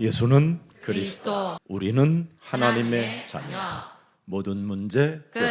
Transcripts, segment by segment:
예수는 그리스도, 우리는 하나님의 자녀. 모든 문제 끝.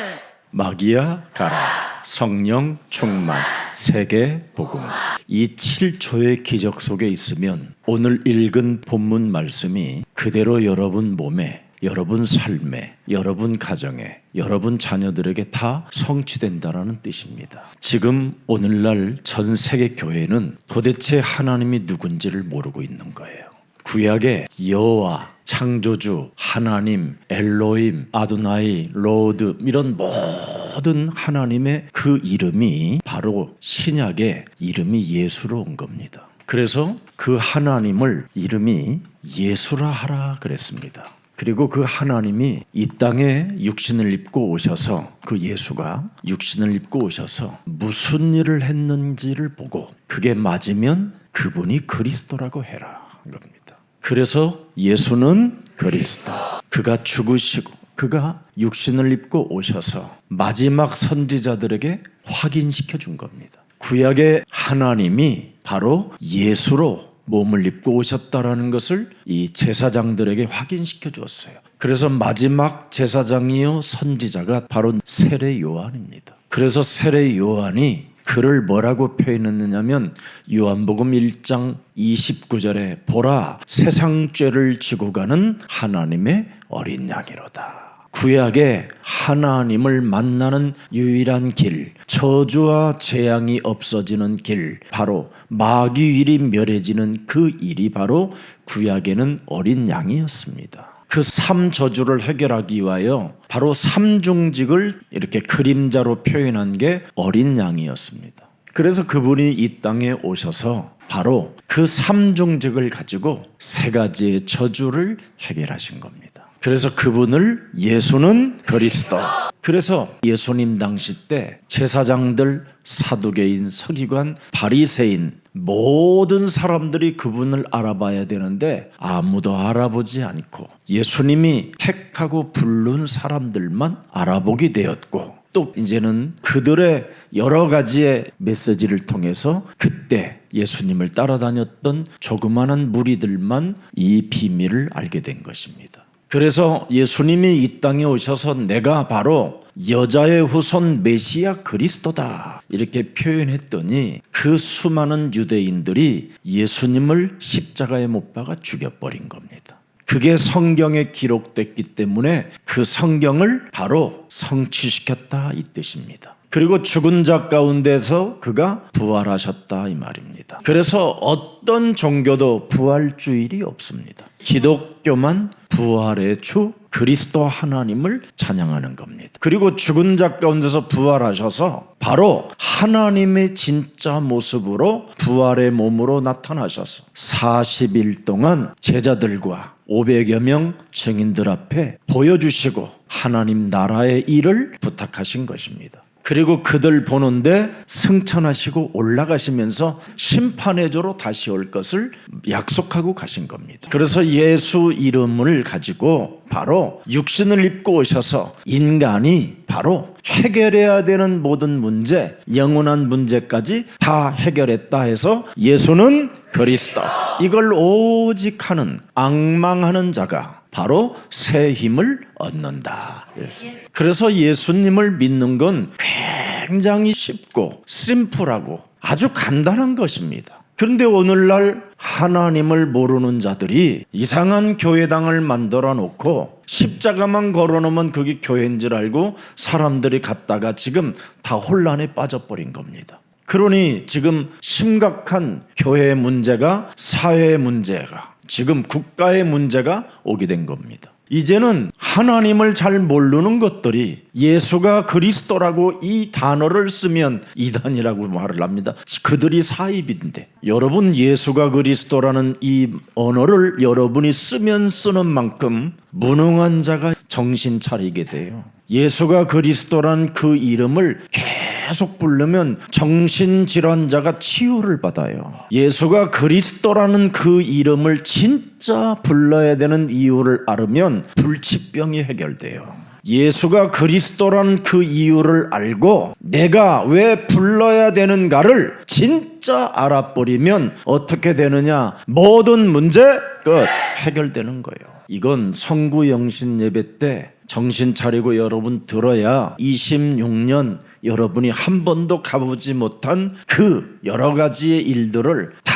마귀야 가라. 성령 충만. 세계 복음. 이 7초의 기적 속에 있으면 오늘 읽은 본문 말씀이 그대로 여러분 몸에, 여러분 삶에, 여러분 가정에, 여러분 자녀들에게 다 성취된다라는 뜻입니다. 지금 오늘날 전 세계 교회는 도대체 하나님이 누군지를 모르고 있는 거예요. 구약의 여호와, 창조주, 하나님, 엘로힘, 아도나이, 로드 이런 모든 하나님의 그 이름이 바로 신약의 이름이 예수로 온 겁니다. 그래서 그 하나님을 이름이 예수라 하라 그랬습니다. 그리고 그 하나님이 이 땅에 육신을 입고 오셔서 그 예수가 육신을 입고 오셔서 무슨 일을 했는지를 보고 그게 맞으면 그분이 그리스도라고 해라 한 겁니다. 그래서 예수는 그리스도, 그가 죽으시고 그가 육신을 입고 오셔서 마지막 선지자들에게 확인시켜 준 겁니다. 구약의 하나님이 바로 예수로 몸을 입고 오셨다라는 것을 이 제사장들에게 확인시켜 주었어요. 그래서 마지막 제사장이요 선지자가 바로 세례 요한입니다. 그래서 세례 요한이 그를 뭐라고 표현했느냐면 요한복음 1장 29절에 보라 세상 죄를 지고 가는 하나님의 어린 양이로다. 구약에 하나님을 만나는 유일한 길, 저주와 재앙이 없어지는 길, 바로 마귀일이 멸해지는 그 일이 바로 구약에는 어린 양이었습니다. 그 삼저주를 해결하기 위하여 바로 삼중직을 이렇게 그림자로 표현한 게 어린 양이었습니다. 그래서 그분이 이 땅에 오셔서 바로 그 삼중직을 가지고 세 가지의 저주를 해결하신 겁니다. 그래서 그분을 예수는 그리스도. 그래서 예수님 당시 때 제사장들, 사두개인, 서기관, 바리새인 모든 사람들이 그분을 알아봐야 되는데 아무도 알아보지 않고 예수님이 택하고 부른 사람들만 알아보게 되었고 또 이제는 그들의 여러 가지의 메시지를 통해서 그때 예수님을 따라다녔던 조그마한 무리들만 이 비밀을 알게 된 것입니다. 그래서 예수님이 이 땅에 오셔서 내가 바로 여자의 후손 메시아 그리스도다 이렇게 표현했더니 그 수많은 유대인들이 예수님을 십자가에 못 박아 죽여버린 겁니다. 그게 성경에 기록됐기 때문에 그 성경을 바로 성취시켰다 이 뜻입니다. 그리고 죽은 자 가운데서 그가 부활하셨다 이 말입니다. 그래서 어떤 종교도 부활주일이 없습니다. 기독교만 부활의 주 그리스도 하나님을 찬양하는 겁니다. 그리고 죽은 자 가운데서 부활하셔서 바로 하나님의 진짜 모습으로 부활의 몸으로 나타나셔서 40일 동안 제자들과 500여 명 증인들 앞에 보여주시고 하나님 나라의 일을 부탁하신 것입니다. 그리고 그들 보는데 승천하시고 올라가시면서 심판의 조로 다시 올 것을 약속하고 가신 겁니다. 그래서 예수 이름을 가지고 바로 육신을 입고 오셔서 인간이 바로 해결해야 되는 모든 문제, 영원한 문제까지 다 해결했다 해서 예수는 그리스도. 이걸 오직 하는 앙망하는 자가 바로 새 힘을 얻는다. 그래서 예수님을 믿는 건 굉장히 쉽고 심플하고 아주 간단한 것입니다. 그런데 오늘날 하나님을 모르는 자들이 이상한 교회당을 만들어 놓고 십자가만 걸어놓으면 그게 교회인 줄 알고 사람들이 갔다가 지금 다 혼란에 빠져버린 겁니다. 그러니 지금 심각한 교회의 문제가 사회의 문제가 지금 국가의 문제가 오게 된 겁니다. 이제는 하나님을 잘 모르는 것들이 예수가 그리스도라고 이 단어를 쓰면 이단이라고 말을 합니다. 그들이 사입인데 여러분 예수가 그리스도라는 이 언어를 여러분이 쓰면 쓰는 만큼 무능한 자가 정신 차리게 돼요. 예수가 그리스도란 그 이름을 계속 부르면 정신질환자가 치유를 받아요. 예수가 그리스도라는 그 이름을 진짜 불러야 되는 이유를 알으면 불치병이 해결돼요. 예수가 그리스도라는 그 이유를 알고 내가 왜 불러야 되는가를 진짜 알아버리면 어떻게 되느냐? 모든 문제 끝 해결되는 거예요. 이건 성구영신 예배 때 정신 차리고 여러분 들어야 26년 여러분이 한 번도 가보지 못한 그 여러 가지의 일들을 다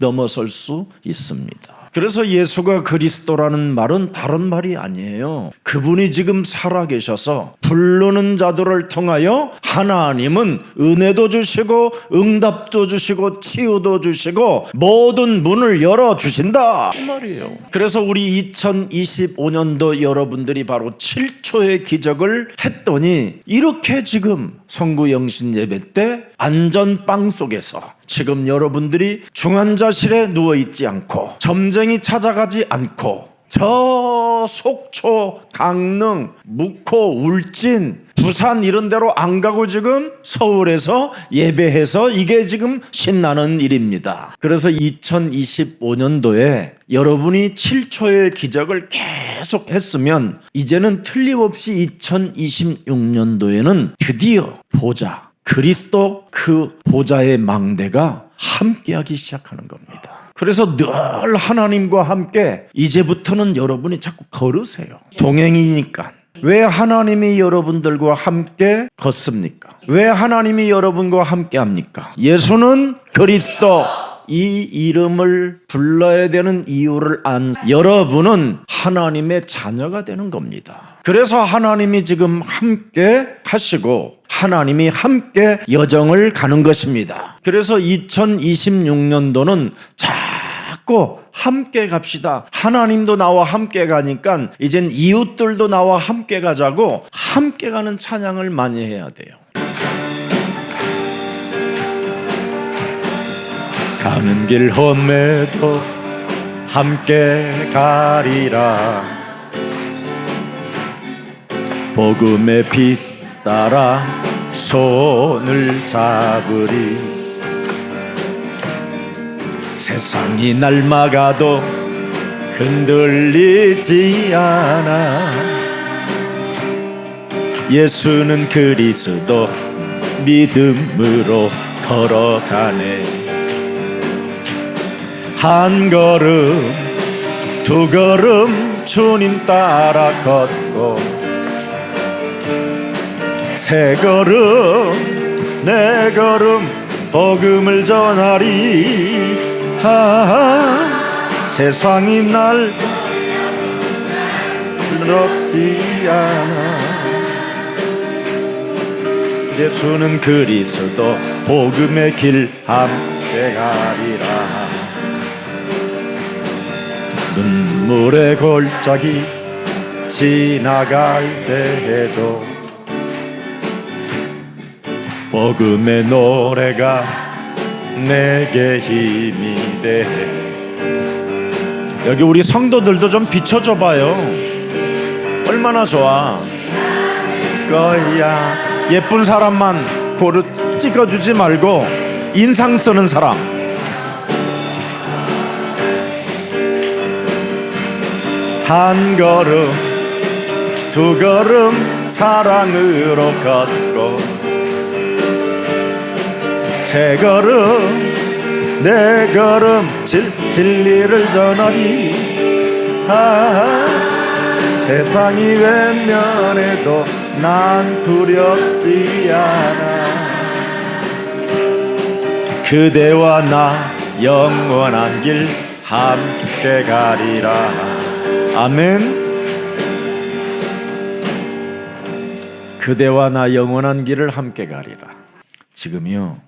넘어설 수 있습니다. 그래서 예수가 그리스도라는 말은 다른 말이 아니에요. 그분이 지금 살아계셔서 부르는 자들을 통하여 하나님은 은혜도 주시고 응답도 주시고 치유도 주시고 모든 문을 열어주신다 이 말이에요. 그래서 우리 2025년도 여러분들이 바로 7초의 기적을 했더니 이렇게 지금 성구영신 예배 때 안전빵 속에서 지금 여러분들이 중환자실에 누워있지 않고 점쟁이 찾아가지 않고 저 속초, 강릉, 묵호, 울진, 부산 이런 데로 안 가고 지금 서울에서 예배해서 이게 지금 신나는 일입니다. 그래서 2025년도에 여러분이 7초의 기적을 계속 했으면 이제는 틀림없이 2026년도에는 드디어 보좌 그리스도 그 보좌의 망대가 함께하기 시작하는 겁니다. 그래서 늘 하나님과 함께 이제부터는 여러분이 자꾸 걸으세요. 동행이니까. 왜 하나님이 여러분들과 함께 걷습니까? 왜 하나님이 여러분과 함께 합니까? 예수는 그리스도 이 이름을 불러야 되는 이유를 안 여러분은 하나님의 자녀가 되는 겁니다. 그래서 하나님이 지금 함께 하시고 하나님이 함께 여정을 가는 것입니다. 그래서 2026년도는 자꾸 함께 갑시다. 하나님도 나와 함께 가니까 이젠 이웃들도 나와 함께 가자고 함께 가는 찬양을 많이 해야 돼요. 가는 길 험해도 함께 가리라. 복음의 빛 따라 손을 잡으리. 세상이 날 막아도 흔들리지 않아. 예수는 그리스도 믿음으로 걸어가네. 한 걸음 두 걸음 주님 따라 걷고 세 걸음 네 걸음 복음을 전하리. 세상이 날 부럽지 않아. 예수는 그리스도 복음의 길 함께 가리라. 눈물의 골짜기 지나갈 때에도 복음의 노래가 내게 힘이 돼. 여기 우리 성도들도 좀 비춰줘 봐요. 얼마나 좋아. 거야. 예쁜 사람만 고루 찍어주지 말고 인상 쓰는 사람. 한 걸음 두 걸음 사랑으로 걷고 세 걸음 네 걸음 진리를 전하리. 세상이 외면해도 난 두렵지 않아. 그대와 나 영원한 길 함께 가리라. 아멘. 그대와 나 영원한 길을 함께 가리라. 지금요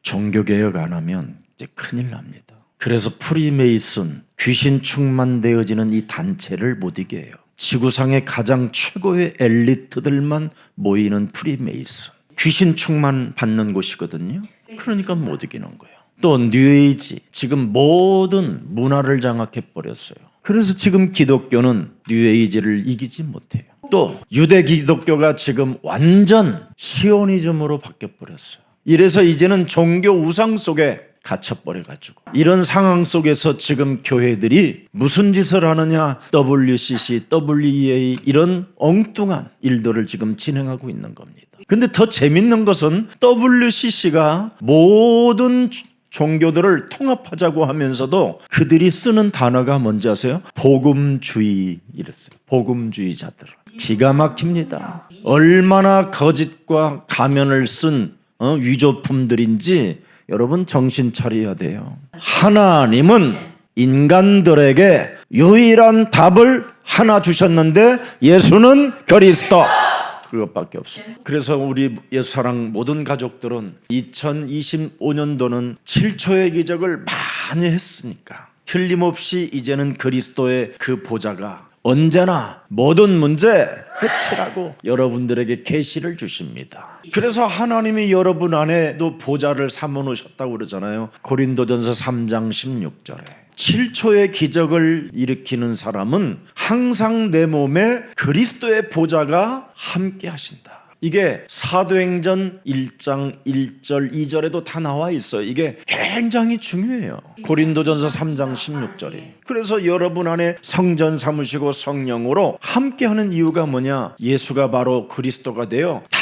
종교개혁 안 하면 이제 큰일 납니다. 그래서 프리메이슨 귀신 충만되어지는 이 단체를 못 이게 해요. 지구상의 가장 최고의 엘리트들만 모이는 프리메이슨 귀신 충만 받는 곳이거든요. 그러니까 못 이기는 거예요. 또 뉴에이지 지금 모든 문화를 장악해 버렸어요. 그래서 지금 기독교는 뉴에이지를 이기지 못해요. 또 유대 기독교가 지금 완전 시오니즘으로 바뀌어 버렸어요. 이래서 이제는 종교 우상 속에 갇혀버려가지고 이런 상황 속에서 지금 교회들이 무슨 짓을 하느냐, WCC, WEA 이런 엉뚱한 일들을 지금 진행하고 있는 겁니다. 근데 더 재밌는 것은 WCC가 모든 종교들을 통합하자고 하면서도 그들이 쓰는 단어가 뭔지 아세요? 복음주의 이랬어요. 복음주의자들. 기가 막힙니다. 얼마나 거짓과 가면을 쓴 위조품들인지 여러분 정신 차려야 돼요. 하나님은 인간들에게 유일한 답을 하나 주셨는데 예수는 그리스도. 그것밖에 없어요. 그래서 우리 예수사랑 모든 가족들은 2025년도는 7초의 기적을 많이 했으니까 틀림없이 이제는 그리스도의 그 보좌가 언제나 모든 문제 끝이라고 여러분들에게 계시를 주십니다. 그래서 하나님이 여러분 안에도 보좌를 삼아 놓으셨다고 그러잖아요. 고린도전서 3장 16절에 7초의 기적을 일으키는 사람은 항상 내 몸에 그리스도의 보좌가 함께 하신다. 이게 사도행전 1장 1절 2절에도 다 나와 있어요. 이게 굉장히 중요해요. 고린도전서 3장 16절이. 그래서 여러분 안에 성전 삼으시고 성령으로 함께하는 이유가 뭐냐? 예수가 바로 그리스도가 되어 다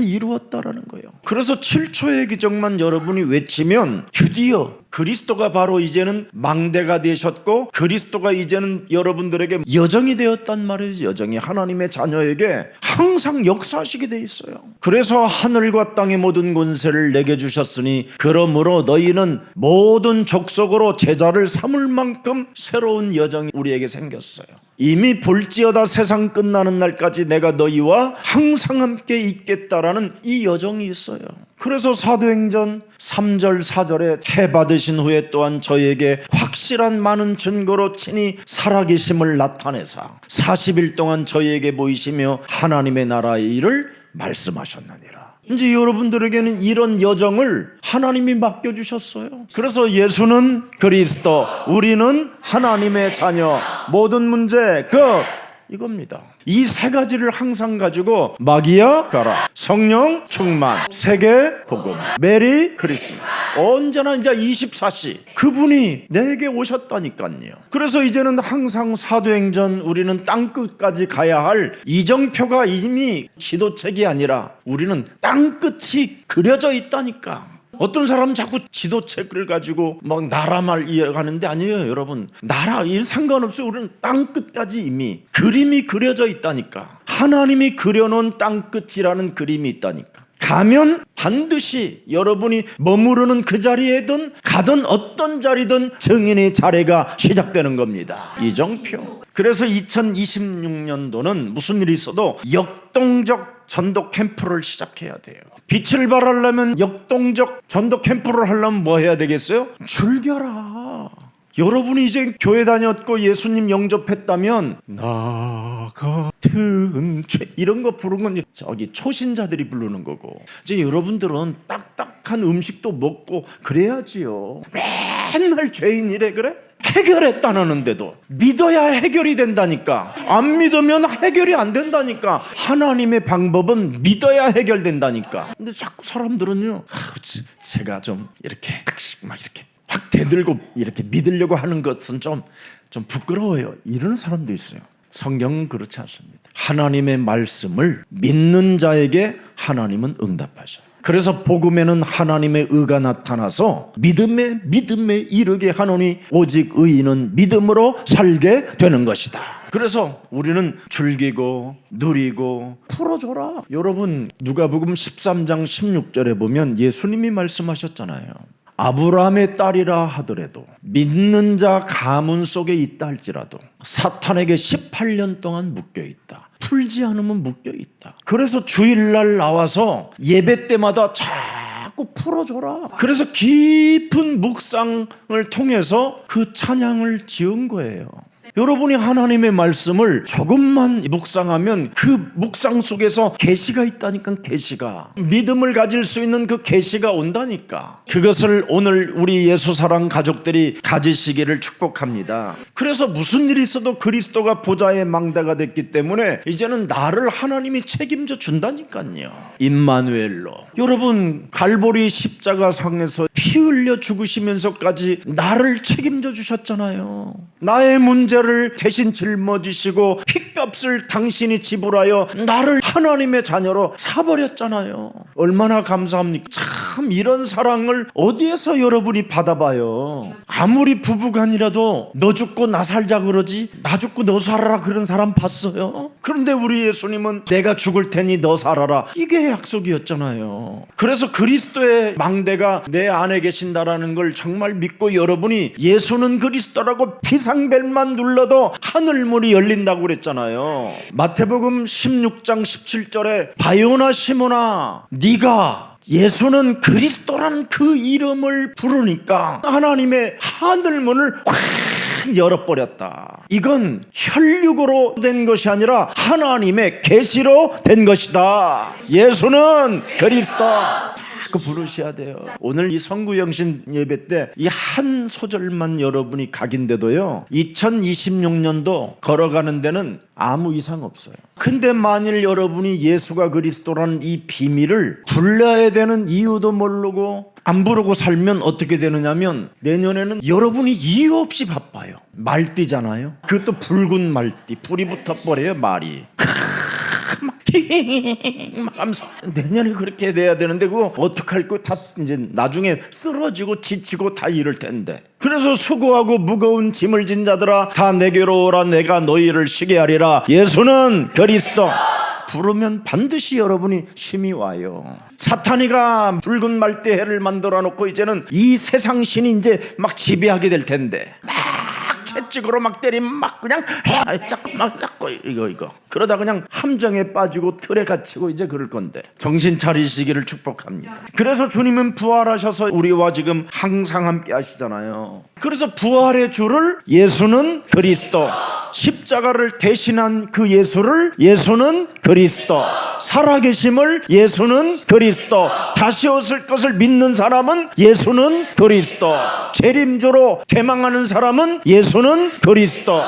이루었다라는 거예요. 그래서 7초의 기적만 여러분이 외치면 드디어 그리스도가 바로 이제는 망대가 되셨고 그리스도가 이제는 여러분들에게 여정이 되었단 말이에요. 여정이 하나님의 자녀에게 항상 역사하시게 돼 있어요. 그래서 하늘과 땅의 모든 권세를 내게 주셨으니 그러므로 너희는 모든 족속으로 제자를 삼을 만큼 새로운 여정이 우리에게 생겼어요. 이미 볼지어다 세상 끝나는 날까지 내가 너희와 항상 함께 있겠다라는 이 여정이 있어요. 그래서 사도행전 3절 4절에 해 받으신 후에 또한 저에게 확실한 많은 증거로 친히 살아계심을 나타내사 40일 동안 저에게 보이시며 하나님의 나라의 일을 말씀하셨느니라. 이제 여러분들에게는 이런 여정을 하나님이 맡겨주셨어요. 그래서 예수는 그리스도, 우리는 하나님의 자녀, 모든 문제 끝, 이겁니다. 이 세 가지를 항상 가지고 마기아 가라, 성령 충만, 세계 복음, 메리 크리스마스, 언제나 이제 24시 그분이 내게 오셨다니까요. 그래서 이제는 항상 사도행전 우리는 땅끝까지 가야 할 이정표가 이미 지도책이 아니라 우리는 땅끝이 그려져 있다니까. 어떤 사람은 자꾸 지도책을 가지고 막 나라말 이해가는데 아니에요. 여러분, 나라 일 상관없어요. 우리는 땅끝까지 이미 그림이 그려져 있다니까. 하나님이 그려놓은 땅끝이라는 그림이 있다니까. 가면 반드시 여러분이 머무르는 그 자리에든 가든 어떤 자리든 증인의 자리가 시작되는 겁니다. 이정표. 그래서 2026년도는 무슨 일이 있어도 역동적 전도 캠프를 시작해야 돼요. 빛을 발하려면 역동적 전도 캠프를 하려면 뭐 해야 되겠어요? 즐겨라. 여러분이 이제 교회 다녔고 예수님 영접했다면 나 같은 죄 이런 거 부른 건 저기 초신자들이 부르는 거고, 이제 여러분들은 딱딱한 음식도 먹고 그래야지요. 맨날 죄인이래 그래? 해결했다는데도 믿어야 해결이 된다니까. 안 믿으면 해결이 안 된다니까. 하나님의 방법은 믿어야 해결된다니까. 근데 자꾸 사람들은요, 제가 좀 이렇게 막 이렇게 확 대들고 이렇게 믿으려고 하는 것은 좀 부끄러워요. 이러는 사람도 있어요. 성경은 그렇지 않습니다. 하나님의 말씀을 믿는 자에게 하나님은 응답하셔요. 그래서 복음에는 하나님의 의가 나타나서 믿음에 이르게 하노니 오직 의인은 믿음으로 살게 되는 것이다. 그래서 우리는 즐기고 누리고 풀어줘라. 여러분, 누가복음 13장 16절에 보면 예수님이 말씀하셨잖아요. 아브라함의 딸이라 하더라도 믿는 자 가문 속에 있다 할지라도 사탄에게 18년 동안 묶여있다. 풀지 않으면 묶여있다. 그래서 주일날 나와서 예배 때마다 자꾸 풀어줘라. 그래서 깊은 묵상을 통해서 그 찬양을 지은 거예요. 여러분이 하나님의 말씀을 조금만 묵상하면 그 묵상 속에서 계시가 있다니까. 계시가, 믿음을 가질 수 있는 그 계시가 온다니까. 그것을 오늘 우리 예수사랑 가족들이 가지시기를 축복합니다. 그래서 무슨 일이 있어도 그리스도가 보좌의 망대가 됐기 때문에 이제는 나를 하나님이 책임져 준다니까요. 임마누엘로. 여러분, 갈보리 십자가 상에서 피 흘려 죽으시면서까지 나를 책임져 주셨잖아요. 나의 문제를 대신 짊어지시고 핏값을 당신이 지불하여 나를 하나님의 자녀로 사버렸잖아요. 얼마나 감사합니까? 참, 이런 사랑을 어디에서 여러분이 받아봐요. 아무리 부부간이라도 너 죽고 나 살자 그러지, 나 죽고 너 살아라 그런 사람 봤어요? 그런데 우리 예수님은 내가 죽을 테니 너 살아라, 이게 약속이었잖아요. 그래서 그리스도의 망대가 내 안에 계신다라는 걸 정말 믿고 여러분이 예수는 그리스도라고 비상벨만 눌러도 하늘문이 열린다고 그랬잖아요. 마태복음 16장 17절에 바요나 시몬아, 네가 예수는 그리스도라는 그 이름을 부르니까 하나님의 하늘문을 확 열어버렸다. 이건 혈육으로 된 것이 아니라 하나님의 계시로 된 것이다. 예수는 그리스도. 그 부르셔야 돼요. 오늘 이 성구영신 예배 때 이 한 소절만 여러분이 각인데도요, 2026년도 걸어가는 데는 아무 이상 없어요. 근데 만일 여러분이 예수가 그리스도라는 이 비밀을 불러야 되는 이유도 모르고 안 부르고 살면 어떻게 되느냐면 내년에는 여러분이 이유 없이 바빠요. 말띠잖아요. 그것도 붉은 말띠, 불이 붙어버려요. 말이 막 하면서 내년에 그렇게 돼야 되는데 그거 어떡할 거, 다 이제 나중에 쓰러지고 지치고 다 이럴 텐데. 그래서 수고하고 무거운 짐을 진 자들아 다 내게로 오라, 내가 너희를 쉬게 하리라. 예수는 그리스도. 부르면 반드시 여러분이 쉼이 와요. 사탄이가 붉은 말대해를 만들어 놓고 이제는 이 세상 신이 이제 막 지배하게 될 텐데 채찍으로 막 때리면 막 그냥 막 잡고 이거 그러다 그냥 함정에 빠지고 틀에 갇히고 이제 그럴 건데 정신 차리시기를 축복합니다. 그래서 주님은 부활하셔서 우리와 지금 항상 함께 하시잖아요. 그래서 부활의 주를 예수는 그리스도, 십자가를 대신한 그 예수를 예수는 그리스도, 살아계심을 예수는 그리스도, 다시 오실 것을 믿는 사람은 예수는 그리스도, 재림주로 개망하는 사람은 예수는 그리스도,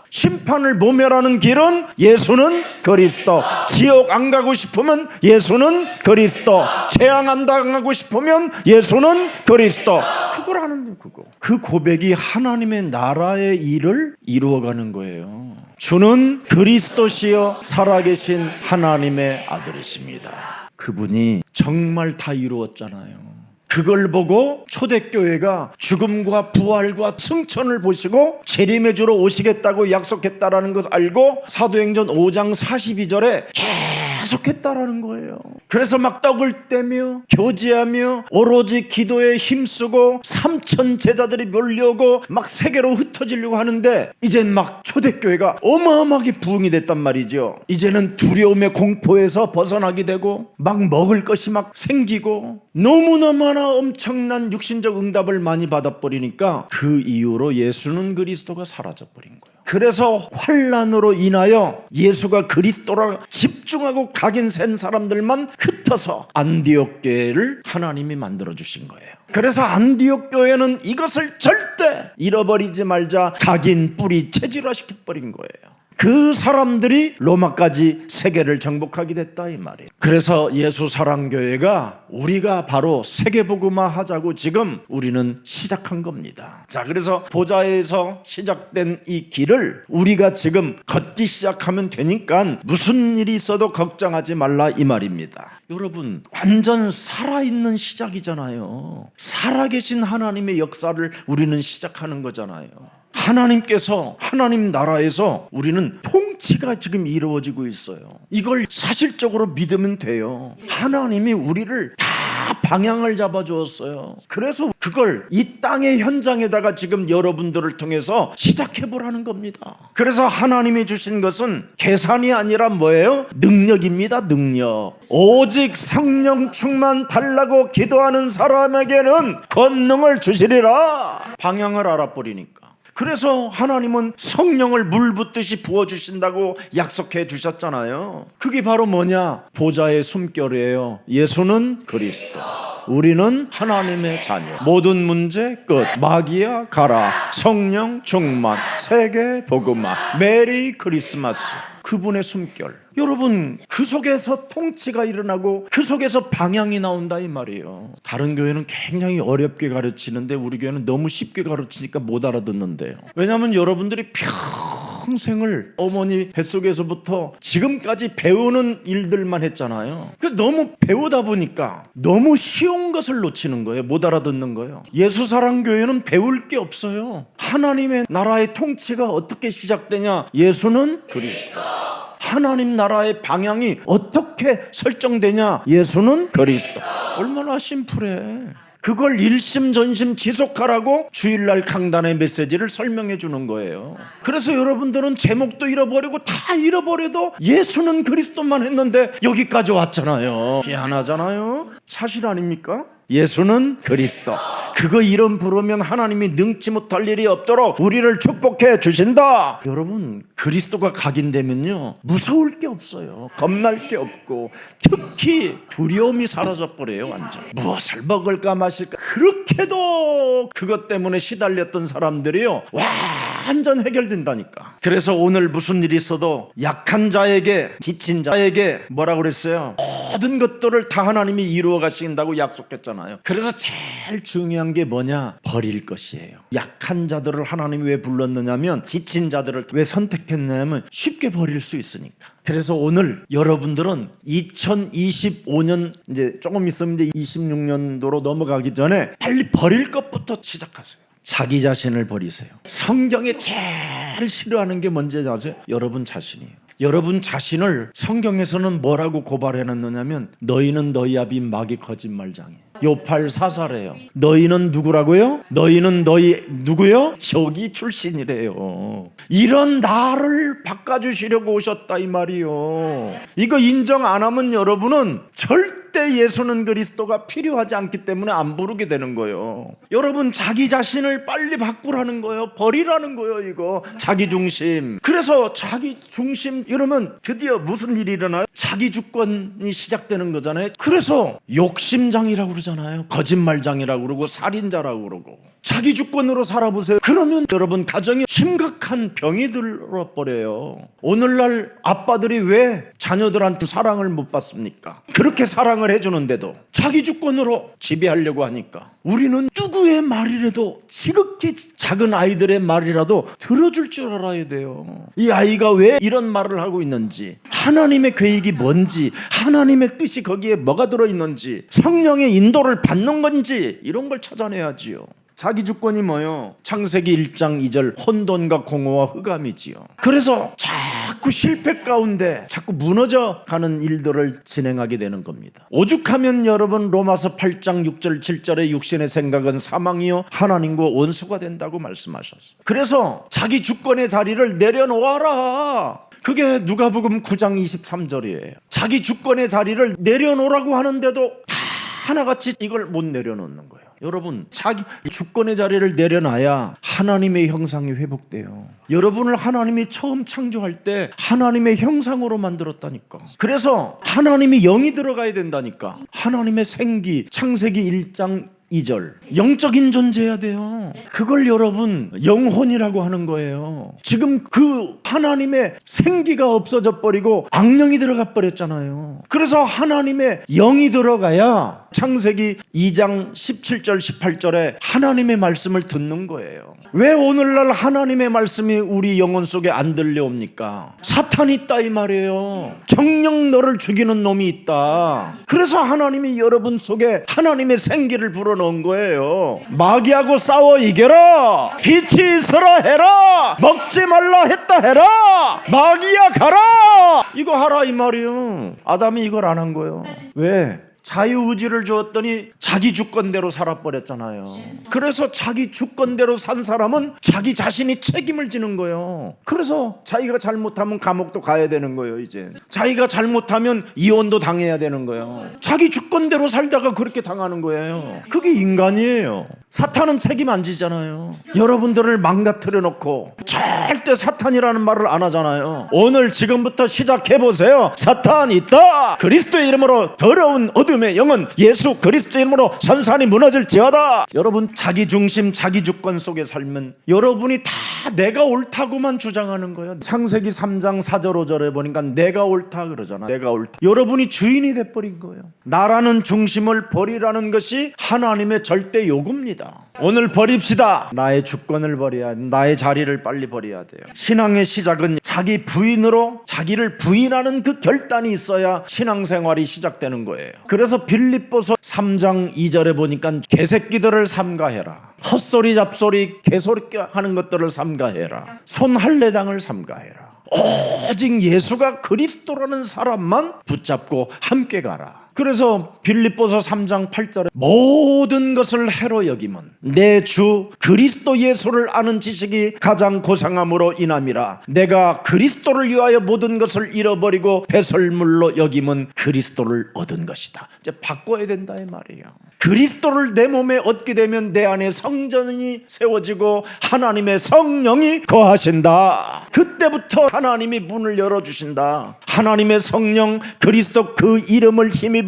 심판을 모멸하는 길은 예수는 그리스도, 지옥 안 가고 싶으면 예수는 그리스도, 재앙 안 당하고 싶으면 예수는 그리스도. 그걸 하는 거예요. 그거. 그 고백이 하나님의 나라의 일을 이루어가는 거예요. 주는 그리스도시여 살아계신 하나님의 아들이십니다. 그분이 정말 다 이루었잖아요. 그걸 보고 초대교회가 죽음과 부활과 승천을 보시고 재림의 주로 오시겠다고 약속했다라는 것을 알고 사도행전 5장 42절에 계속했다라는 거예요. 그래서 막 떡을 떼며 교제하며 오로지 기도에 힘쓰고 3,000 제자들이 몰려오고 막 세계로 흩어지려고 하는데 이젠 막 초대교회가 어마어마하게 부흥이 됐단 말이죠. 이제는 두려움의 공포에서 벗어나게 되고 막 먹을 것이 막 생기고 너무너무나 엄청난 육신적 응답을 많이 받아버리니까 그 이후로 예수는 그리스도가 사라져버린 거예요. 그래서 환난으로 인하여 예수가 그리스도라 집중하고 각인 센 사람들만 흩어서 안디옥 교회를 하나님이 만들어주신 거예요. 그래서 안디옥 교회는 이것을 절대 잃어버리지 말자 각인 뿌리 체질화시켜버린 거예요. 그 사람들이 로마까지 세계를 정복하게 됐다 이 말이에요. 그래서 예수사랑교회가 우리가 바로 세계복음화 하자고 지금 우리는 시작한 겁니다. 자, 그래서 보좌에서 시작된 이 길을 우리가 지금 걷기 시작하면 되니까 무슨 일이 있어도 걱정하지 말라 이 말입니다. 여러분, 완전 살아있는 시작이잖아요. 살아계신 하나님의 역사를 우리는 시작하는 거잖아요. 하나님께서 하나님 나라에서 우리는 통치가 지금 이루어지고 있어요. 이걸 사실적으로 믿으면 돼요. 하나님이 우리를 다 방향을 잡아주었어요. 그래서 그걸 이 땅의 현장에다가 지금 여러분들을 통해서 시작해보라는 겁니다. 그래서 하나님이 주신 것은 계산이 아니라 뭐예요? 능력입니다. 능력. 오직 성령 충만 달라고 기도하는 사람에게는 권능을 주시리라. 방향을 알아버리니까. 그래서 하나님은 성령을 물 붓듯이 부어주신다고 약속해 주셨잖아요. 그게 바로 뭐냐? 보좌의 숨결이에요. 예수는 그리스도, 우리는 하나님의 자녀, 모든 문제 끝, 마귀야 가라, 성령 충만, 세계 복음화, 메리 크리스마스. 그분의 숨결. 여러분, 그 속에서 통치가 일어나고 그 속에서 방향이 나온다 이 말이에요. 다른 교회는 굉장히 어렵게 가르치는데 우리 교회는 너무 쉽게 가르치니까 못 알아듣는데요. 왜냐하면 여러분들이 평생을 어머니 뱃속에서부터 지금까지 배우는 일들만 했잖아요. 너무 배우다 보니까 너무 쉬운 것을 놓치는 거예요. 못 알아듣는 거예요. 예수사랑교회는 배울 게 없어요. 하나님의 나라의 통치가 어떻게 시작되냐? 예수는 그리스도. 하나님 나라의 방향이 어떻게 설정되냐? 예수는 그리스도. 얼마나 심플해. 그걸 일심전심 지속하라고 주일날 강단의 메시지를 설명해 주는 거예요. 그래서 여러분들은 제목도 잃어버리고 다 잃어버려도 예수는 그리스도만 했는데 여기까지 왔잖아요. 미안하잖아요. 사실 아닙니까? 예수는 그리스도. 그거 이름 부르면 하나님이 능치 못할 일이 없도록 우리를 축복해 주신다. 여러분, 그리스도가 각인되면요 무서울 게 없어요. 겁날 게 없고 특히 두려움이 사라져버려요. 완전 무엇을 먹을까 마실까 그렇게도 그것 때문에 시달렸던 사람들이요 완전 해결된다니까. 그래서 오늘 무슨 일이 있어도 약한 자에게, 지친 자에게 뭐라고 그랬어요? 모든 것들을 다 하나님이 이루어 가신다고 약속했잖아요. 그래서 제일 중요한 게 뭐냐? 버릴 것이에요. 약한 자들을 하나님이 왜 불렀느냐면, 지친 자들을 왜 선택했냐면 쉽게 버릴 수 있으니까. 그래서 오늘 여러분들은 2025년 이제 조금 있으면 이제 26년도로 넘어가기 전에 빨리 버릴 것부터 시작하세요. 자기 자신을 버리세요. 성경에 제일 싫어하는 게 뭔지 아세요? 여러분 자신이에요. 여러분 자신을 성경에서는 뭐라고 고발해놨느냐면 너희는 너희 아비 마귀 거짓말장이에요. 요팔 사사래요. 너희는 누구라고요? 너희는 너희 누구요? 혀기 출신이래요. 이런 나를 바꿔주시려고 오셨다 이 말이요. 이거 인정 안 하면 여러분은 절대 예수는 그리스도가 필요하지 않기 때문에 안 부르게 되는 거예요. 여러분 자기 자신을 빨리 바꾸라는 거예요. 버리라는 거예요. 이거 자기 중심. 그래서 자기 중심 이러면 드디어 무슨 일이 일어나요? 자기 주권이 시작되는 거잖아요. 그래서 욕심장이라고 그러잖아요. 거짓말장이라고 그러고 살인자라고 그러고. 자기 주권으로 살아보세요. 그러면 여러분 가정에 심각한 병이 들어버려요. 오늘날 아빠들이 왜 자녀들한테 사랑을 못 받습니까? 그렇게 사랑을 해주는데도 자기 주권으로 지배하려고 하니까 우리는 누구의 말이라도 지극히 작은 아이들의 말이라도 들어줄 줄 알아야 돼요. 이 아이가 왜 이런 말을 하고 있는지, 하나님의 계획이 뭔지, 하나님의 뜻이 거기에 뭐가 들어있는지, 성령의 인도를 받는 건지 이런 걸 찾아내야지요. 자기 주권이 뭐요? 창세기 1장 2절 혼돈과 공허와 흑암이지요. 그래서 자꾸 실패 가운데 자꾸 무너져 가는 일들을 진행하게 되는 겁니다. 오죽하면 여러분 로마서 8장 6절 7절에 육신의 생각은 사망이요 하나님과 원수가 된다고 말씀하셨어요. 그래서 자기 주권의 자리를 내려놓아라. 그게 누가복음 9장 23절이에요. 자기 주권의 자리를 내려놓으라고 하는데도 다 하나같이 이걸 못 내려놓는 거예요. 여러분 자기 주권의 자리를 내려놔야 하나님의 형상이 회복돼요. 여러분을 하나님이 처음 창조할 때 하나님의 형상으로 만들었다니까. 그래서 하나님이 영이 들어가야 된다니까. 하나님의 생기, 창세기 1장 2절 영적인 존재해야 돼요. 그걸 여러분 영혼이라고 하는 거예요. 지금 그 하나님의 생기가 없어져 버리고 악령이 들어가 버렸잖아요. 그래서 하나님의 영이 들어가야 창세기 2장 17절 18절에 하나님의 말씀을 듣는 거예요. 왜 오늘날 하나님의 말씀이 우리 영혼 속에 안 들려옵니까? 사탄이 있다 이 말이에요. 정녕 너를 죽이는 놈이 있다. 그래서 하나님이 여러분 속에 하나님의 생기를 불어넣은 거예요. 마귀하고 싸워 이겨라. 빛이 있어라 해라. 먹지 말라 했다 해라. 마귀야 가라. 이거 하라 이 말이에요. 아담이 이걸 안 한 거예요. 왜? 자유의지를 주었더니 자기 주권대로 살아버렸잖아요. 그래서 자기 주권대로 산 사람은 자기 자신이 책임을 지는 거예요. 그래서 자기가 잘못하면 감옥도 가야 되는 거예요. 이제 자기가 잘못하면 이혼도 당해야 되는 거예요. 자기 주권대로 살다가 그렇게 당하는 거예요. 그게 인간이에요. 사탄은 책임 안 지잖아요. 여러분들을 망가뜨려 놓고 절대 사탄이라는 말을 안 하잖아요. 오늘 지금부터 시작해보세요. 사탄 있다. 그리스도의 이름으로 더러운 어둠의 영은 예수 그리스도의 이름으로 산산이 무너질지어다. 여러분, 자기 중심 자기 주권 속에 살면 여러분이 다 내가 옳다고만 주장하는 거예요. 창세기 3장 4절 5절에 보니까 내가 옳다 그러잖아. 내가 옳다. 여러분이 주인이 돼버린 거예요. 나라는 중심을 버리라는 것이 하나님의 절대 요구입니다. 오늘 버립시다. 나의 주권을 버려야 돼. 나의 자리를 빨리 버려야 돼요. 신앙의 시작은 자기 부인으로 자기를 부인하는 그 결단이 있어야 신앙생활이 시작되는 거예요. 그래서 빌립보서 3장 2절에 보니까 개새끼들을 삼가해라. 헛소리 잡소리 개소리 하는 것들을 삼가해라. 손할례장을 삼가해라. 오직 예수가 그리스도라는 사람만 붙잡고 함께 가라. 그래서 빌립보서 3장 8절에 모든 것을 해로 여김은 내 주 그리스도 예수를 아는 지식이 가장 고상함으로 인함이라. 내가 그리스도를 위하여 모든 것을 잃어버리고 배설물로 여김은 그리스도를 얻은 것이다. 이제 바꿔야 된다 이 말이에요. 그리스도를 내 몸에 얻게 되면 내 안에 성전이 세워지고 하나님의 성령이 거하신다. 그때부터 하나님이 문을 열어주신다. 하나님의 성령 그리스도 그 이름을 힘입어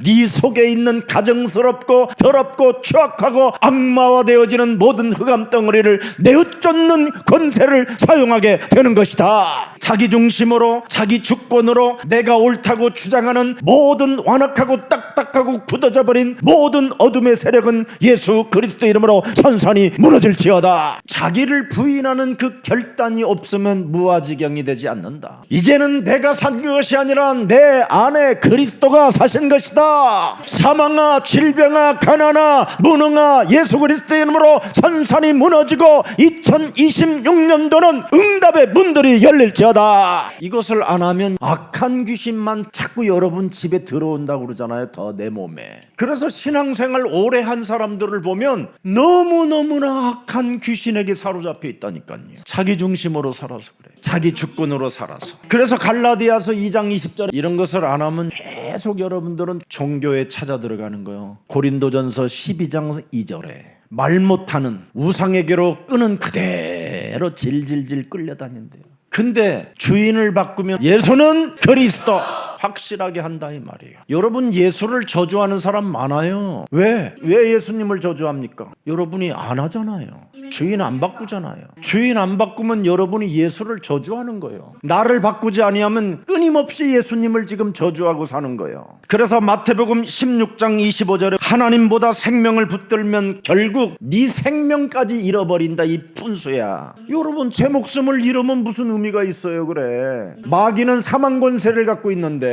네 속에 있는 가증스럽고 더럽고 추악하고 악마화 되어지는 모든 흑암 덩어리를 내어쫓는 권세를 사용하게 되는 것이다. 자기 중심으로 자기 주권으로 내가 옳다고 주장하는 모든 완악하고 딱딱하고 굳어져 버린 모든 어둠의 세력은 예수 그리스도 이름으로 선선히 무너질지어다. 자기를 부인하는 그 결단이 없으면 무아지경이 되지 않는다. 이제는 내가 산 것이 아니라 내 안에 그리스도가 사신 것이다. 사망아 질병아 가난아 무능아 예수 그리스도의 이름으로 선선히 무너지고 2026년도는 응답의 문들이 열릴지어다. 이것을 안 하면 악한 귀신만 자꾸 여러분 집에 들어온다고 그러잖아요. 더 내 몸에. 그래서 신앙생활 오래 한 사람들을 보면 너무너무나 악한 귀신에게 사로잡혀 있다니까요. 자기 중심으로 살아서 그래. 자기 주권으로 살아서. 그래서 갈라디아서 2장 20절 이런 것을 안 하면 계속 여러분들은 종교에 찾아 들어가는 거예요. 고린도전서 12장 2절에 말 못하는 우상에게로 끄는 그대로 질질질 끌려다닌대요. 근데 주인을 바꾸면 예수는 그리스도 확실하게 한다 이 말이에요. 여러분 예수를 저주하는 사람 많아요. 왜 예수님을 저주합니까? 여러분이 안 하잖아요. 주인 안 바꾸잖아요. 주인 안 바꾸면 여러분이 예수를 저주하는 거예요. 나를 바꾸지 아니하면 끊임없이 예수님을 지금 저주하고 사는 거예요. 그래서 마태복음 16장 25절에 하나님보다 생명을 붙들면 결국 네 생명까지 잃어버린다 이 푼수야. 여러분 제 목숨을 잃으면 무슨 의미가 있어요? 그래. 마귀는 사망 권세를 갖고 있는데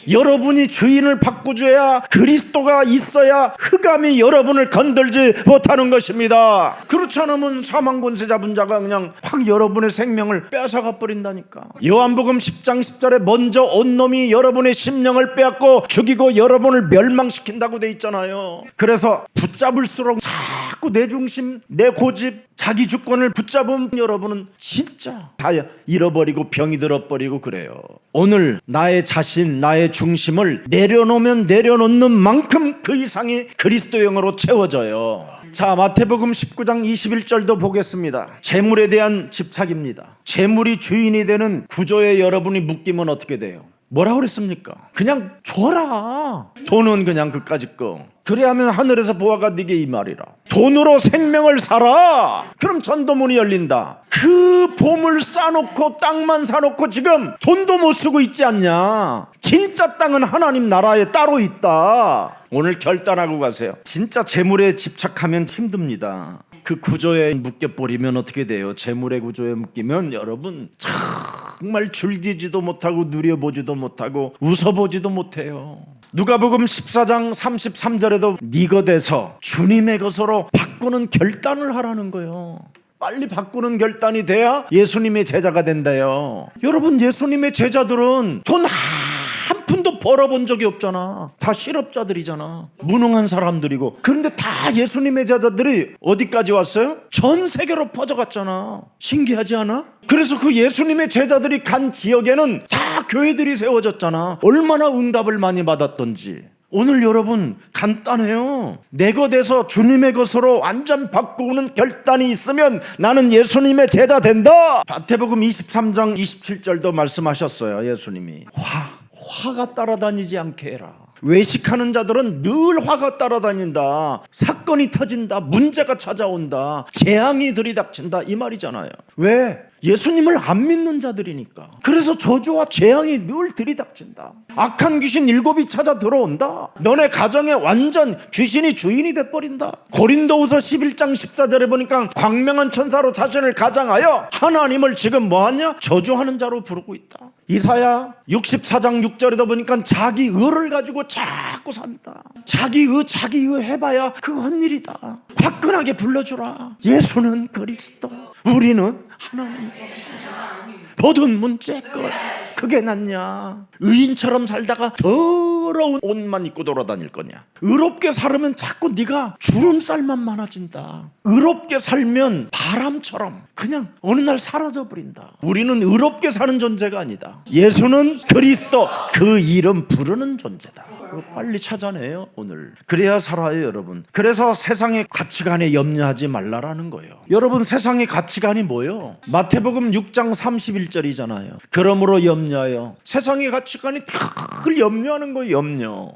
여러분이 주인을 바꾸줘야 그리스도가 있어야 흑암이 여러분을 건들지 못하는 것입니다. 그렇지 않으면 사망 권세 잡은 자가 그냥 확 여러분의 생명을 뺏어가 버린다니까. 요한복음 10장 10절에 먼저 온 놈이 여러분의 심령을 빼앗고 죽이고 여러분을 멸망시킨다고 돼 있잖아요. 그래서 붙잡을수록 자꾸 내 중심 내 고집 자기 주권을 붙잡으면 여러분은 진짜 다 잃어버리고 병이 들어버리고 그래요. 오늘 나의 자신 나의 중심을 내려놓으면 내려놓는 만큼 그 이상이 그리스도의 영으로 채워져요. 자, 마태복음 19장 21절도 보겠습니다. 재물에 대한 집착입니다. 재물이 주인이 되는 구조에 여러분이 묶이면 어떻게 돼요? 뭐라 그랬습니까? 그냥 줘라. 돈은 그냥 그까짓 거. 그래야면 하늘에서 보아가 네게 이 말이라. 돈으로 생명을 사라. 그럼 전도문이 열린다. 그 보물 싸놓고 땅만 사놓고 지금 돈도 못 쓰고 있지 않냐. 진짜 땅은 하나님 나라에 따로 있다. 오늘 결단하고 가세요. 진짜 재물에 집착하면 힘듭니다. 그 구조에 묶여버리면 어떻게 돼요? 재물의 구조에 묶이면 여러분 정말 즐기지도 못하고 누려보지도 못하고 웃어보지도 못해요. 누가복음 14장 33절에도 네가 돼서 주님의 것으로 바꾸는 결단을 하라는 거예요. 빨리 바꾸는 결단이 돼야 예수님의 제자가 된대요. 여러분 예수님의 제자들은 돈 한 한 푼도 벌어본 적이 없잖아. 다 실업자들이잖아. 무능한 사람들이고. 그런데 다 예수님의 제자들이 어디까지 왔어요? 전 세계로 퍼져갔잖아. 신기하지 않아? 그래서 그 예수님의 제자들이 간 지역에는 다 교회들이 세워졌잖아. 얼마나 응답을 많이 받았던지. 오늘 여러분 간단해요. 내 것에서 주님의 것으로 완전 바꾸는 결단이 있으면 나는 예수님의 제자 된다. 마태복음 23장 27절도 말씀하셨어요. 예수님이 화가 따라다니지 않게 해라. 외식하는 자들은 늘 화가 따라다닌다. 사건이 터진다. 문제가 찾아온다. 재앙이 들이닥친다. 이 말이잖아요. 왜? 예수님을 안 믿는 자들이니까. 그래서 저주와 재앙이 늘 들이닥친다. 악한 귀신 7이 찾아 들어온다. 너네 가정에 완전 귀신이 주인이 돼버린다. 고린도후서 11장 14절에 보니까 광명한 천사로 자신을 가장하여 하나님을 지금 뭐하냐? 저주하는 자로 부르고 있다. 이사야 64장 6절에도 보니까 자기 의를 가지고 자꾸 산다. 자기 의 해봐야 그 헛일이다. 화끈하게 불러주라. 예수는 그리스도, 우리는 하나님. 모든 문제 끝. 그게 낫냐? 의인처럼 살다가 더러운 옷만 입고 돌아다닐 거냐? 의롭게 살면 자꾸 네가 주름살만 많아진다. 의롭게 살면 바람처럼 그냥 어느 날 사라져버린다. 우리는 의롭게 사는 존재가 아니다. 예수는 그리스도, 그 이름 부르는 존재다. 빨리 찾아내요 오늘. 그래야 살아요 여러분. 그래서 세상의 가치관에 염려하지 말라라는 거예요. 여러분 세상의 가치관이 뭐예요? 마태복음 6장 31절이잖아요. 그러므로 염려하여. 세상의 가치관이 늘 염려하는 거예요. 염려.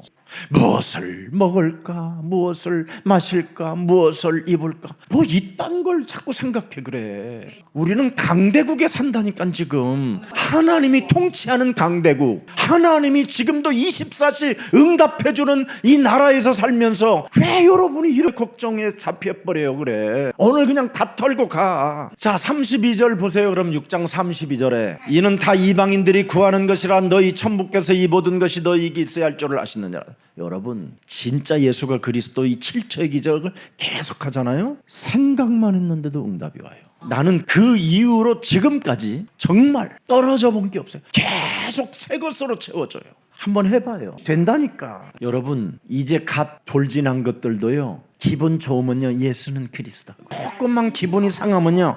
무엇을 먹을까, 무엇을 마실까, 무엇을 입을까, 뭐 이딴 걸 자꾸 생각해. 그래. 우리는 강대국에 산다니까. 지금 하나님이 통치하는 강대국, 하나님이 지금도 24시 응답해주는 이 나라에서 살면서 왜 여러분이 이렇게 걱정에 잡혀버려요? 그래. 오늘 그냥 다 털고 가. 자 32절 보세요. 그럼 6장 32절에 이는 다 이방인들이 구하는 것이라 너희 천부께서 이 모든 것이 너희에게 있어야 할 줄을 아시느냐. 여러분 진짜 예수가 그리스도 이 7초의 기적을 계속 하잖아요. 생각만 했는데도 응답이 와요. 나는 그 이후로 지금까지 정말 떨어져 본 게 없어요. 계속 새 것으로 채워져요. 한번 해봐요. 된다니까. 여러분 이제 갓 돌진한 것들도요, 기분 좋으면요 예수는 그리스도, 조금만 기분이 상하면요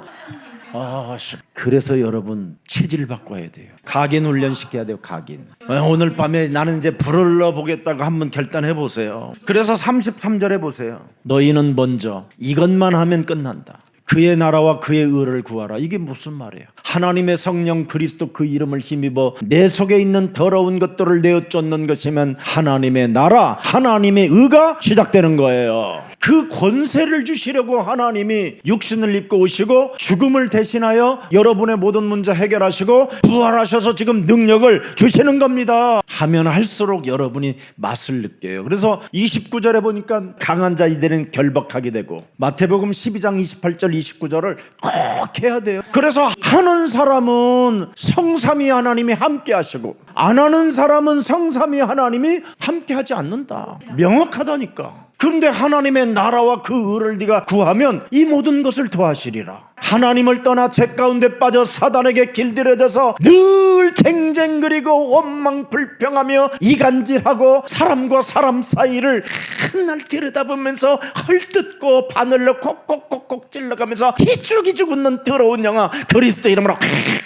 그래서 여러분 체질 바꿔야 돼요. 각인 훈련 시켜야 돼요. 각인. 오늘 밤에 나는 이제 불을 보겠다고 한번 결단해 보세요. 그래서 33절에 보세요. 너희는 먼저 이것만 하면 끝난다. 그의 나라와 그의 의를 구하라. 이게 무슨 말이에요? 하나님의 성령 그리스도 그 이름을 힘입어 내 속에 있는 더러운 것들을 내어 쫓는 것이면 하나님의 나라, 하나님의 의가 시작되는 거예요. 그 권세를 주시려고 하나님이 육신을 입고 오시고 죽음을 대신하여 여러분의 모든 문제 해결하시고 부활하셔서 지금 능력을 주시는 겁니다. 하면 할수록 여러분이 맛을 느껴요. 그래서 29절에 보니까 강한 자들은 결박하게 되고, 마태복음 12장 28절 29절을 꼭 해야 돼요. 그래서 하는 사람은 성삼위 하나님이 함께 하시고 안 하는 사람은 성삼위 하나님이 함께 하지 않는다. 명확하다니까. 그런데 하나님의 나라와 그 의를 네가 구하면 이 모든 것을 더하시리라. 하나님을 떠나 죄 가운데 빠져 사단에게 길들여져서 늘 쟁쟁그리고 원망 불평하며 이간질하고 사람과 사람 사이를 한날 들여다보면서 헐뜯고 바늘로 콕콕콕콕 찔러가면서 희죽희죽 웃는 더러운 영아 그리스도 이름으로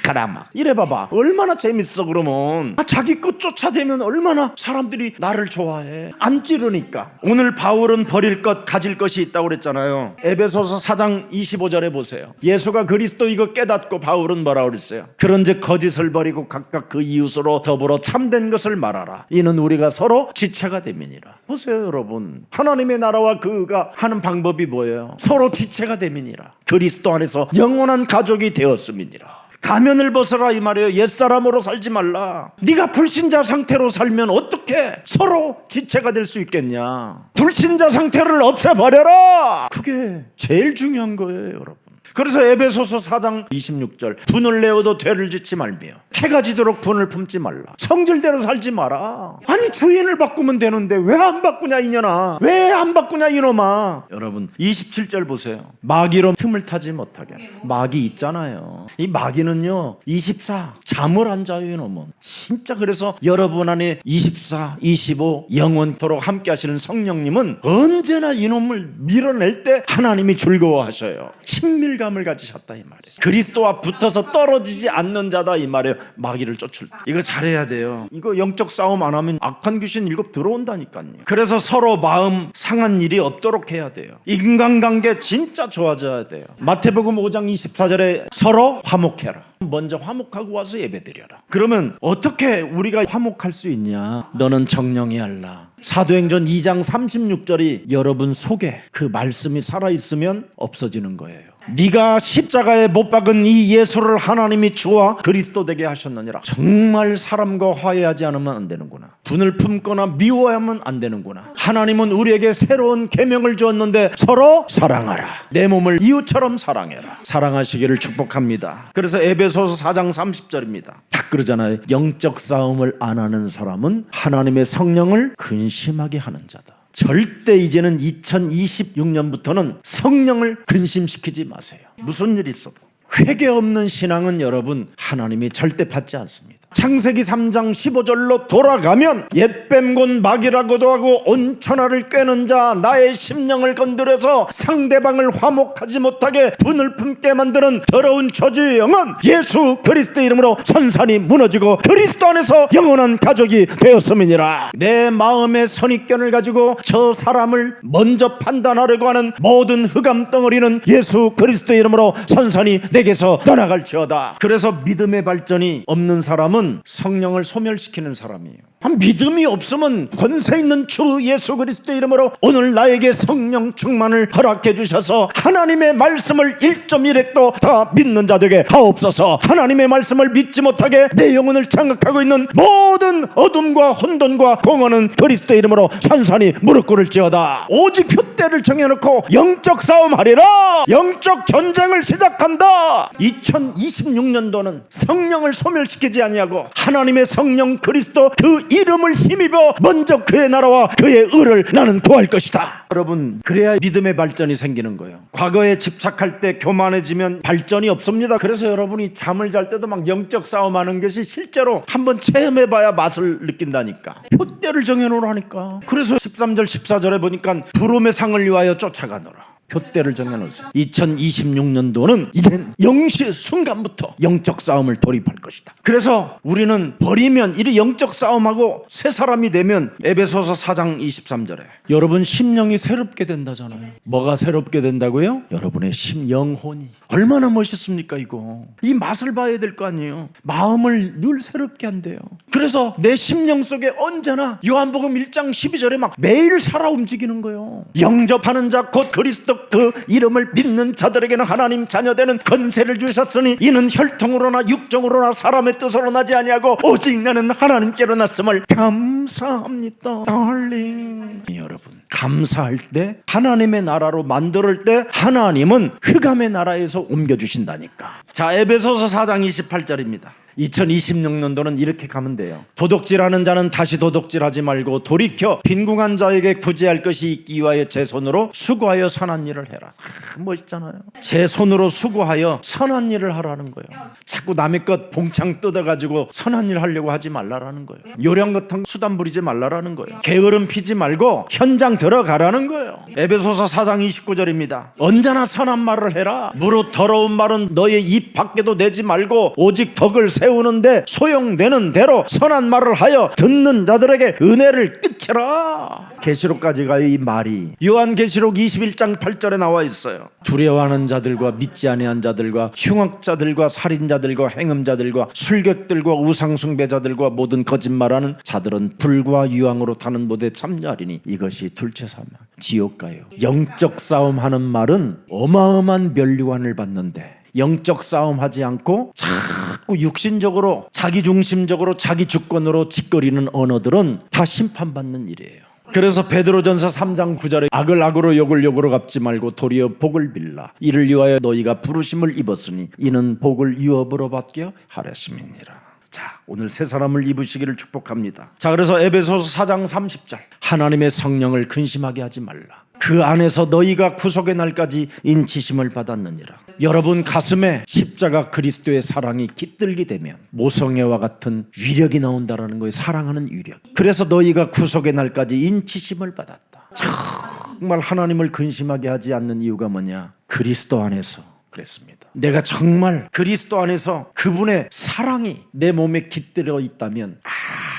가라 막 이래 봐봐. 얼마나 재밌어. 그러면 자기 것 쫓아대면 얼마나 사람들이 나를 좋아해. 안 찌르니까. 오늘 바울은 버릴 것 가질 것이 있다고 그랬잖아요. 에베소서 4장 25절에 보세요. 예수가 그리스도 이거 깨닫고 바울은 뭐라고 그랬어요? 그런즉 거짓을 버리고 각각 그 이웃으로 더불어 참된 것을 말하라. 이는 우리가 서로 지체가 됨이니라. 보세요 여러분. 하나님의 나라와 그가 하는 방법이 뭐예요? 서로 지체가 됨이니라. 그리스도 안에서 영원한 가족이 되었음이니라. 가면을 벗어라 이 말이에요. 옛사람으로 살지 말라. 네가 불신자 상태로 살면 어떻게 서로 지체가 될 수 있겠냐. 불신자 상태를 없애버려라. 그게 제일 중요한 거예요 여러분. 그래서 에베소서 4장 26절 분을 내어도 죄를 짓지 말며 해가 지도록 분을 품지 말라. 성질대로 살지 마라. 아니 주인을 바꾸면 되는데 왜 안 바꾸냐 이년아. 왜 안 바꾸냐 이놈아. 여러분 27절 보세요. 마귀로 틈을 타지 못하게. 마귀 있잖아요. 이 마귀는요 24 잠을 안 자요 이놈은. 진짜 그래서 여러분 안에 24, 25 영원토록 함께 하시는 성령님은 언제나 이놈을 밀어낼 때 하나님이 즐거워하셔요. 친밀감을 가지셨다 이 말이에요. 그리스도와 붙어서 떨어지지 않는 자다 이 말이에요. 마귀를 쫓을 때 이거 잘해야 돼요. 이거 영적 싸움 안 하면 악한 귀신 일곱 들어온다니까요. 그래서 서로 마음 상한 일이 없도록 해야 돼요. 인간관계 진짜 좋아져야 돼요. 마태복음 5장 24절에 서로 화목해라. 먼저 화목하고 와서 예배드려라. 그러면 어떻게 우리가 화목할 수 있냐? 너는 정령이 알라. 사도행전 2장 36절이 여러분 속에 그 말씀이 살아있으면 없어지는 거예요. 네가 십자가에 못 박은 이 예수를 하나님이 주와 그리스도 되게 하셨느니라. 정말 사람과 화해하지 않으면 안 되는구나. 분을 품거나 미워하면 안 되는구나. 하나님은 우리에게 새로운 계명을 주었는데 서로 사랑하라. 내 몸을 이웃처럼 사랑해라. 사랑하시기를 축복합니다. 그래서 에베소서 4장 30절입니다. 딱 그러잖아요. 영적 싸움을 안 하는 사람은 하나님의 성령을 근심하게 하는 자다. 절대 이제는 2026년부터는 성령을 근심시키지 마세요. 무슨 일이 있어도. 회개 없는 신앙은 여러분 하나님이 절대 받지 않습니다. 창세기 3장 15절로 돌아가면 옛뱀곤 마귀라고도 하고 온천하를 꿰는 자 나의 심령을 건드려서 상대방을 화목하지 못하게 분을 품게 만드는 더러운 저주의 영은 예수 그리스도 이름으로 산산이 무너지고 그리스도 안에서 영원한 가족이 되었음이니라. 내 마음의 선입견을 가지고 저 사람을 먼저 판단하려고 하는 모든 흑암 덩어리는 예수 그리스도 이름으로 산산이 내게서 떠나갈지어다. 그래서 믿음의 발전이 없는 사람은 성령을 소멸시키는 사람이에요. 믿음이 없으면 권세 있는 주 예수 그리스도 이름으로 오늘 나에게 성령 충만을 허락해 주셔서 하나님의 말씀을 1.1핵도 다 믿는 자들에게 하옵소서. 하나님의 말씀을 믿지 못하게 내 영혼을 장악하고 있는 모든 어둠과 혼돈과 공허는 그리스도 이름으로 산산이 무릎 꿇을지어다. 오직 표대를 정해놓고 영적 싸움하리라. 영적 전쟁을 시작한다. 2026년도는 성령을 소멸시키지 아니하고 하나님의 성령 그리스도 그 이름을 힘입어 먼저 그의 나라와 그의 의를 나는 구할 것이다. 여러분 그래야 믿음의 발전이 생기는 거예요. 과거에 집착할 때 교만해지면 발전이 없습니다. 그래서 여러분이 잠을 잘 때도 막 영적 싸움하는 것이 실제로 한번 체험해봐야 맛을 느낀다니까. 표대를 정해놓으라니까. 그래서 13절 14절에 보니까 부름의 상을 위하여 쫓아가노라. 표대를 정해놓으세요. 2026년도는 이젠 영시 순간부터 영적 싸움을 돌입할 것이다. 그래서 우리는 버리면 이 영적 싸움하고 새 사람이 되면 에베소서 4장 23절에 여러분 심령이 새롭게 된다잖아요. 뭐가 새롭게 된다고요? 여러분의 영혼이. 얼마나 멋있습니까 이거. 이 맛을 봐야 될 거 아니에요. 마음을 늘 새롭게 한대요. 그래서 내 심령 속에 언제나 요한복음 1장 12절에 막 매일 살아 움직이는 거예요. 영접하는 자 곧 그리스도 그 이름을 믿는 자들에게는 하나님 자녀되는 권세를 주셨으니 이는 혈통으로나 육정으로나 사람의 뜻으로 나지 아니하고 오직 나는 하나님께로 났음을 감사합니다. 달링. 여러분 감사할 때 하나님의 나라로 만들 때 하나님은 흑암의 나라에서 옮겨주신다니까. 자 에베소서 4장 28절입니다 2026년도는 이렇게 가면 돼요. 도둑질하는 자는 다시 도둑질하지 말고 돌이켜 빈궁한 자에게 구제할 것이 있기 위하여 제 손으로 수고하여 선한 일을 해라. 멋있잖아요. 제 손으로 수고하여 선한 일을 하라는 거예요. 자꾸 남의 것 봉창 뜯어가지고 선한 일 하려고 하지 말라라는 거예요. 요령 같은 수단 부리지 말라라는 거예요. 게으름 피지 말고 현장 들어가라는 거예요. 에베소서 4장 29절입니다. 언제나 선한 말을 해라. 무릇 더러운 말은 너의 입 밖에도 내지 말고 오직 덕을 세우는데 소용되는 대로 선한 말을 하여 듣는 자들에게 은혜를 끼쳐라. 계시록까지 가요. 이 말이 요한계시록 21장 8절에 나와 있어요. 두려워하는 자들과 믿지 아니한 자들과 흉악자들과 살인자들과 행음자들과 술객들과 우상숭배자들과 모든 거짓말하는 자들은 불과 유황으로 타는 못에 참여하리니 이것이 둘째 사망 지옥 가요. 영적 싸움하는 말은 어마어마한 면류관을 받는데 영적 싸움하지 않고 자꾸 육신적으로 자기중심적으로 자기 주권으로 짓거리는 언어들은 다 심판받는 일이에요. 그래서 베드로전서 3장 9절에 악을 악으로 욕을 욕으로 갚지 말고 도리어 복을 빌라. 이를 위하여 너희가 부르심을 입었으니 이는 복을 유업으로 받게 하렸음이니라. 자, 오늘 새 사람을 입으시기를 축복합니다. 자, 그래서 에베소서 4장 30절 하나님의 성령을 근심하게 하지 말라. 그 안에서 너희가 구속의 날까지 인치심을 받았느니라. 여러분 가슴에 십자가 그리스도의 사랑이 깃들게 되면 모성애와 같은 위력이 나온다라는 거예요. 사랑하는 위력. 그래서 너희가 구속의 날까지 인치심을 받았다. 정말 하나님을 근심하게 하지 않는 이유가 뭐냐? 그리스도 안에서 그랬습니다. 내가 정말 그리스도 안에서 그분의 사랑이 내 몸에 깃들어 있다면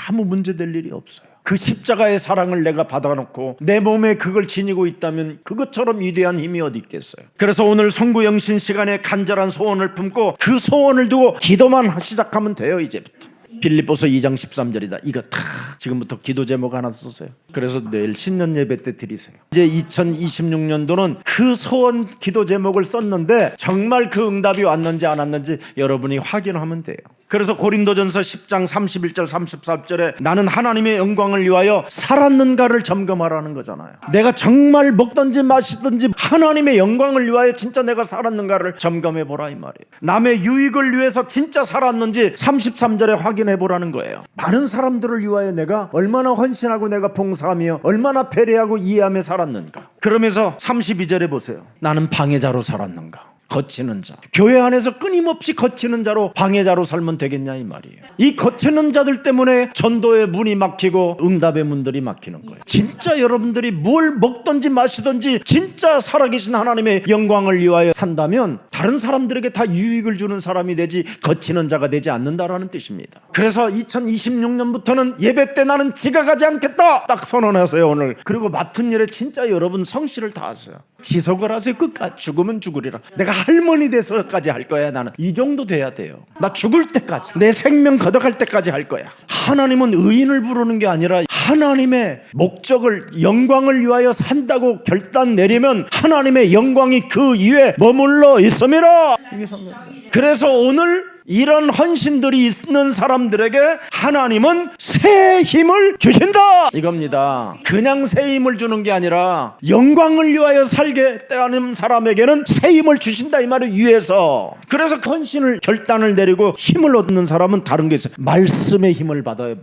아무 문제될 일이 없어요. 그 십자가의 사랑을 내가 받아놓고 내 몸에 그걸 지니고 있다면 그것처럼 위대한 힘이 어디 있겠어요. 그래서 오늘 성구영신 시간에 간절한 소원을 품고 그 소원을 두고 기도만 시작하면 돼요. 이제부터 빌립보서 2장 13절이다. 이거 다 지금부터 기도 제목 하나 쓰세요. 그래서 내일 신년 예배 때 드리세요. 이제 2026년도는 그 소원 기도 제목을 썼는데 정말 그 응답이 왔는지 안 왔는지 여러분이 확인하면 돼요. 그래서 고린도전서 10장 31절 34절에 나는 하나님의 영광을 위하여 살았는가를 점검하라는 거잖아요. 내가 정말 먹든지 마시든지 하나님의 영광을 위하여 진짜 내가 살았는가를 점검해 보라 이 말이에요. 남의 유익을 위해서 진짜 살았는지 33절에 확인해 보라는 거예요. 많은 사람들을 위하여 내가 얼마나 헌신하고 내가 봉사하며 얼마나 배려하고 이해하며 살았는가. 그러면서 32절에 보세요. 나는 방해자로 살았는가. 거치는 자. 교회 안에서 끊임없이 거치는 자로 방해자로 살면 되겠냐 이 말이에요. 이 거치는 자들 때문에 전도의 문이 막히고 응답의 문들이 막히는 거예요. 진짜 여러분들이 뭘 먹든지 마시든지 진짜 살아계신 하나님의 영광을 위하여 산다면 다른 사람들에게 다 유익을 주는 사람이 되지 거치는 자가 되지 않는다라는 뜻입니다. 그래서 2026년부터는 예배 때 나는 지각하지 않겠다 딱 선언하세요 오늘. 그리고 맡은 일에 진짜 여러분 성실을 다하세요. 지속을 하세요. 끝까지. 죽으면 죽으리라. 내가 할머니 돼서까지 할 거야. 나는 이 정도 돼야 돼요. 나 죽을 때까지 내 생명 걷어갈 때까지 할 거야. 하나님은 의인을 부르는 게 아니라 하나님의 목적을 영광을 위하여 산다고 결단 내리면 하나님의 영광이 그 위에 머물러 있음이라. 그래서 오늘 이런 헌신들이 있는 사람들에게 하나님은 새 힘을 주신다 이겁니다. 그냥 새 힘을 주는 게 아니라 영광을 위하여 살겠다는 사람에게는 새 힘을 주신다 이 말을 위해서. 그래서 헌신을 결단을 내리고 힘을 얻는 사람은 다른 게 있어요. 말씀의 힘을 받아요.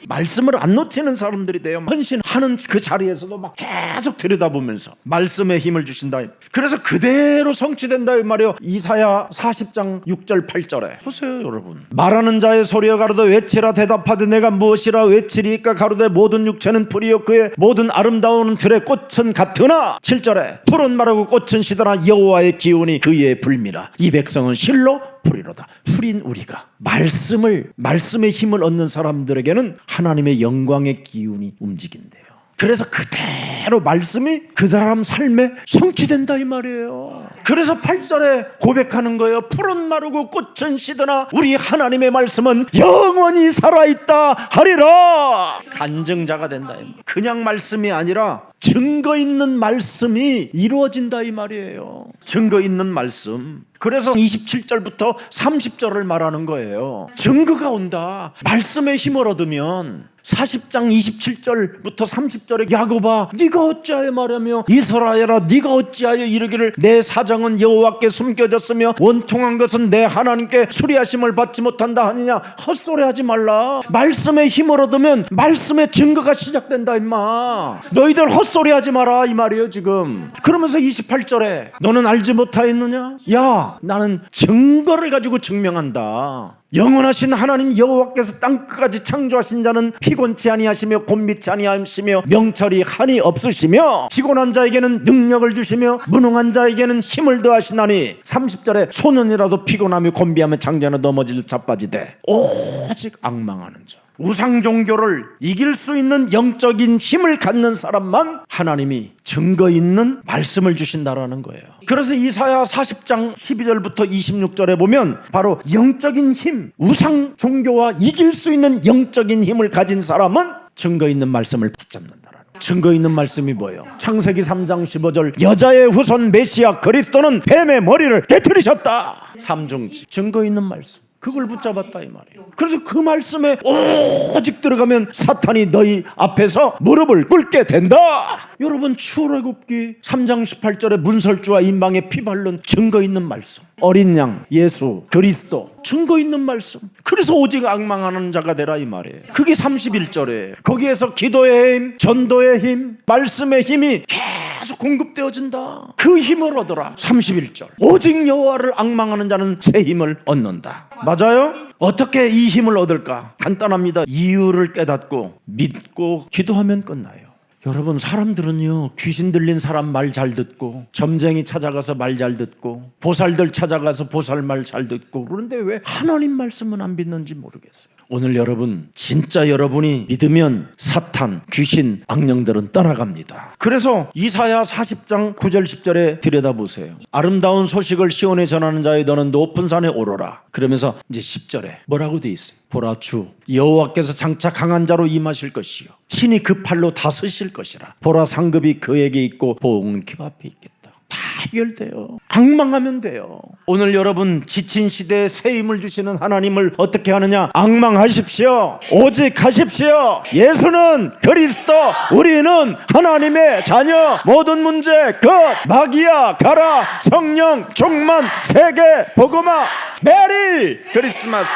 말씀을 안 놓치는 사람들이 돼요. 헌신하는 그 자리에서도 막 계속 들여다보면서 말씀의 힘을 주신다. 그래서 그대로 성취된다 이 말이에요. 이사야 40장 6절 8절에 보세요 여러분. 말하는 자의 소리여 가로되 외치라. 대답하되 내가 무엇이라 외치리까. 가로되 모든 육체는 풀이요 그의 모든 아름다운 들의 꽃은 같으나. 7절에 푸른 마르고 꽃은 시드나 여호와의 기운이 그의 불미라. 이 백성은 실로 풀이로다. 풀인 우리가 말씀의 힘을 얻는 사람들에게는 하나님의 영광의 기운이 움직인대요. 그래서 그대로 말씀이 그 사람 삶에 성취된다 이 말이에요. 그래서 8절에 고백하는 거예요. 푸른 마르고 꽃은 시드나 우리 하나님의 말씀은 영원히 살아있다 하리라. 간증자가 된다. 그냥 말씀이 아니라 증거 있는 말씀이 이루어진다 이 말이에요. 증거 있는 말씀. 그래서 27절부터 30절을 말하는 거예요. 증거가 온다. 말씀의 힘을 얻으면 40장 27절부터 30절에 야곱아 네가 어찌하여 말하며 이스라엘아 네가 어찌하여 이르기를 내 사정은 여호와께 숨겨졌으며 원통한 것은 내 하나님께 수리하심을 받지 못한다 하느냐. 헛소리하지 말라. 말씀의 힘을 얻으면 말씀의 증거가 시작된다 임마. 너희들 헛소리하지 마라 이 말이에요 지금. 그러면서 28절에 너는 알지 못하였느냐. 야 나는 증거를 가지고 증명한다. 영원하신 하나님 여호와께서 땅끝까지 창조하신 자는 피곤치 아니하시며 곤비치 아니하시며 명철이 한이 없으시며 피곤한 자에게는 능력을 주시며 무능한 자에게는 힘을 더하시나니. 30절에 소년이라도 피곤하며 곤비하며 장자는 넘어질 자빠지되 오직 앙망하는 자. 우상 종교를 이길 수 있는 영적인 힘을 갖는 사람만 하나님이 증거 있는 말씀을 주신다라는 거예요. 그래서 이사야 40장 12절부터 26절에 보면 바로 영적인 힘, 우상 종교와 이길 수 있는 영적인 힘을 가진 사람은 증거 있는 말씀을 붙잡는다라는 거예요. 증거 있는 말씀이 뭐예요? 창세기 3장 15절 여자의 후손 메시아 그리스도는 뱀의 머리를 깨트리셨다. 삼중지 증거 있는 말씀. 그걸 붙잡았다 이 말이에요. 그래서 그 말씀에 오직 들어가면 사탄이 너희 앞에서 무릎을 꿇게 된다. 여러분 출애굽기 3장 18절에 문설주와 인방에 피 바른 증거 있는 말씀. 어린 양 예수 그리스도 증거 있는 말씀. 그래서 오직 앙망하는 자가 되라 이 말이에요. 그게 31절에 거기에서 기도의 힘, 전도의 힘, 말씀의 힘이 계속 공급되어진다. 그 힘을 얻어라. 31절 오직 여호와를 앙망하는 자는 새 힘을 얻는다. 맞아요? 어떻게 이 힘을 얻을까? 간단합니다. 이유를 깨닫고 믿고 기도하면 끝나요. 여러분, 사람들은요, 귀신 들린 사람 말 잘 듣고, 점쟁이 찾아가서 말 잘 듣고, 보살들 찾아가서 보살 말 잘 듣고, 그런데 왜 하나님 말씀은 안 믿는지 모르겠어요. 오늘 여러분, 진짜 여러분이 믿으면 사탄, 귀신, 악령들은 떠나갑니다. 그래서 이사야 40장 9절 10절에 들여다보세요. 아름다운 소식을 시온에 전하는 자여 너는 높은 산에 오르라. 그러면서 이제 10절에 뭐라고 돼 있어요? 보라, 주 여호와께서 장차 강한 자로 임하실 것이요 친히 그 팔로 다스실 것이라. 보라, 상급이 그에게 있고 보응은 그 앞에 있겠다. 다 해결돼요. 앙망하면 돼요. 오늘 여러분, 지친 시대에 새 힘을 주시는 하나님을 어떻게 하느냐? 앙망하십시오. 오직 하십시오. 예수는 그리스도, 우리는 하나님의 자녀. 모든 문제 끝. 마귀야 가라. 성령 충만, 세계 복음화. 메리 크리스마스.